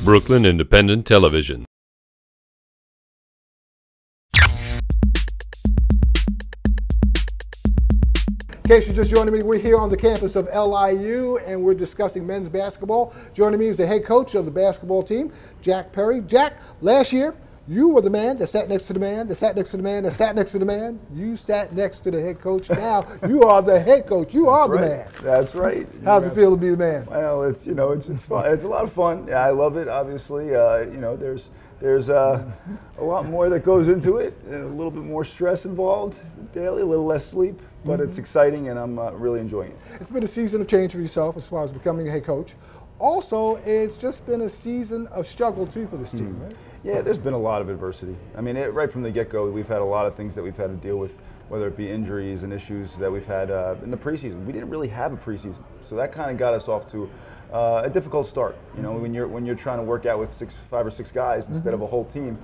Brooklyn Independent Television. In case you're just joining me, we're here on the campus of LIU and we're discussing men's basketball. Joining me is the head coach of the basketball team, Jack Perri. Jack, last year, you were the man that sat next to the man, that sat next to the man, that sat next to the man. You sat next to the head coach. Now you are the head coach. You are the man. That's right. How's it feel to be the man? Well, it's fun. It's a lot of fun. Yeah, I love it. Obviously, there's a lot more that goes into it. A little bit more stress involved daily, a little less sleep, but it's exciting and I'm really enjoying it. It's been a season of change for yourself as far as becoming a head coach. Also, it's just been a season of struggle too for this team, right? Yeah, there's been a lot of adversity. I mean, right from the get-go, we've had a lot of things that we've had to deal with, whether it be injuries and issues that we've had in the preseason. We didn't really have a preseason, so that kind of got us off to a difficult start. You know, when you're trying to work out with 5 or 6 guys instead of a whole team,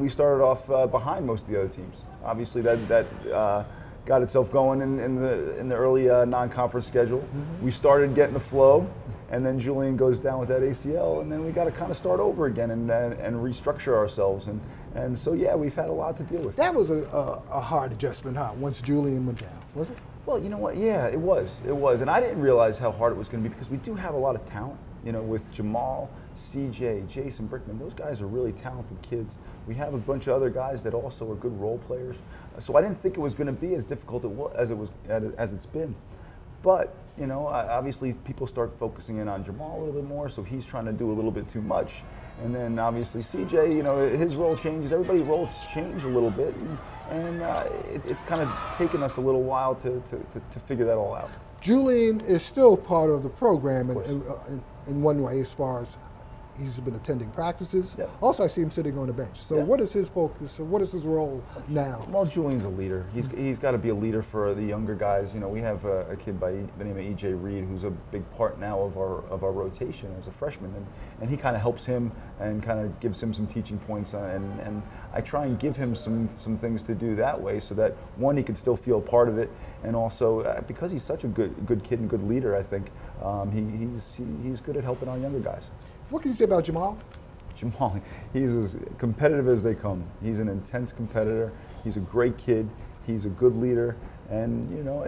we started off behind most of the other teams. Obviously, that got itself going in the early non-conference schedule. We started getting the flow, and then Julian goes down with that ACL, and then we got to kind of start over again and restructure ourselves. And so, yeah, we've had a lot to deal with. That was a hard adjustment, huh? Once Julian went down, was it? Well, you know what? Yeah, it was. It was. And I didn't realize how hard it was going to be because we do have a lot of talent. You know, with Jamal, CJ, Jason Brickman, those guys are really talented kids. We have a bunch of other guys that also are good role players. So I didn't think it was going to be as difficult as it's been. But, you know, obviously people start focusing in on Jamal a little bit more, so he's trying to do a little bit too much. And then obviously CJ, you know, his role changes. Everybody's roles change a little bit. And it's kind of taken us a little while to figure that all out. Julian is still part of the program in one way as far as he's been attending practices. Yeah. Also, I see him sitting on the bench. So what is his focus? What is his role now? Well, Julian's a leader. He's got to be a leader for the younger guys. You know, we have a kid by the name of E.J. Reed who's a big part now of our rotation as a freshman, and he kind of helps him and kind of gives him some teaching points, and I try and give him some things to do that way so that one, he can still feel part of it, and also because he's such a good kid and good leader, I think he's good at helping our younger guys. What can you say about Jamal? Jamal, he's as competitive as they come. He's an intense competitor. He's a great kid. He's a good leader, and you know,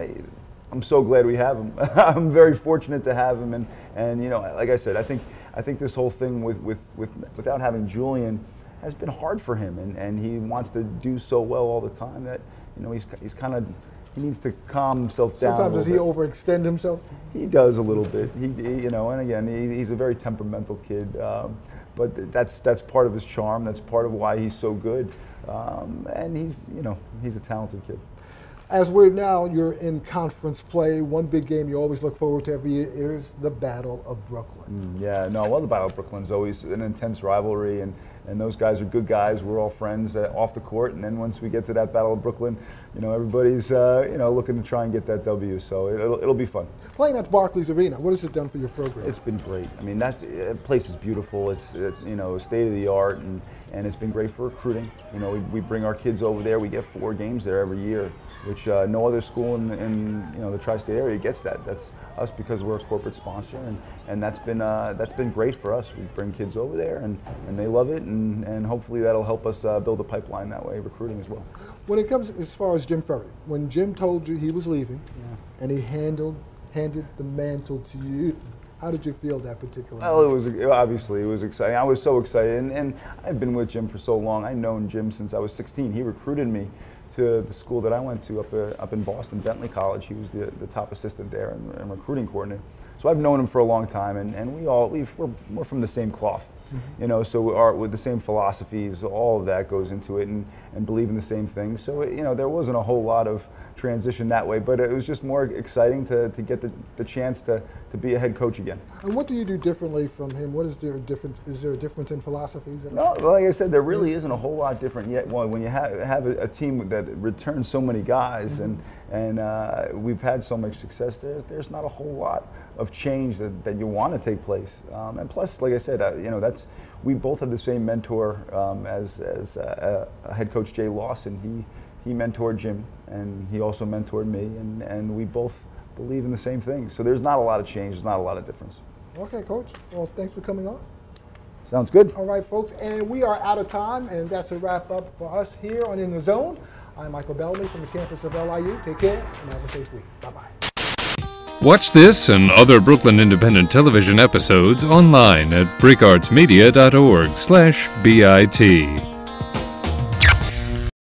I'm so glad we have him. I'm very fortunate to have him, and you know, like I said, I think this whole thing without having Julian has been hard for him, and he wants to do so well all the time that, you know, he's kind of. He needs to calm himself down. Sometimes does he overextend himself? He does a little bit. He you know, and again, he's a very temperamental kid, but that's part of his charm. That's part of why he's so good, and he's a talented kid. As you're in conference play, one big game you always look forward to every year is the Battle of Brooklyn. The Battle of Brooklyn's always an intense rivalry, and those guys are good guys. We're all friends off the court, and then once we get to that Battle of Brooklyn, you know, everybody's looking to try and get that W. So it'll be fun. Playing at Barclays Arena, what has it done for your program? It's been great. I mean, that place is beautiful. It's state of the art, and it's been great for recruiting. You know, we bring our kids over there. We get 4 games there every year, which no other school in the tri-state area gets that. That's us because we're a corporate sponsor, and that's been great for us. We bring kids over there, and they love it, and hopefully that'll help us build a pipeline that way, recruiting as well. When it comes as far as Jim Perri, when Jim told you he was leaving, and he handed the mantle to you, how did you feel that particular night? Well, it was exciting. I was so excited, and I've been with Jim for so long. I've known Jim since I was 16. He recruited me to the school that I went to up in Boston, Bentley College. He was the top assistant there and recruiting coordinator. So I've known him for a long time, and we're from the same cloth. You know, so with the same philosophies, all of that goes into it, and believe in the same things. So you know, there wasn't a whole lot of transition that way, but it was just more exciting to get the chance to be a head coach again. And what do you do differently from him? What is there a difference? Is there a difference in philosophies? No, like I said, there really isn't a whole lot different yet. Well, when you have a team that returns so many guys, and we've had so much success, there's not a whole lot of change that you want to take place. And plus, like I said, we both have the same mentor as head coach Jay Lawson. He mentored Jim, and he also mentored me, and we both believe in the same things. So there's not a lot of change, there's not a lot of difference. Okay, Coach. Well, thanks for coming on. Sounds good. All right, folks, and we are out of time, and that's a wrap up for us here on In the Zone. I'm Micheal Bellamy from the campus of LIU. Take care and have a safe week. Bye-bye. Watch this and other Brooklyn Independent Television episodes online at bricartsmedia.org/BIT.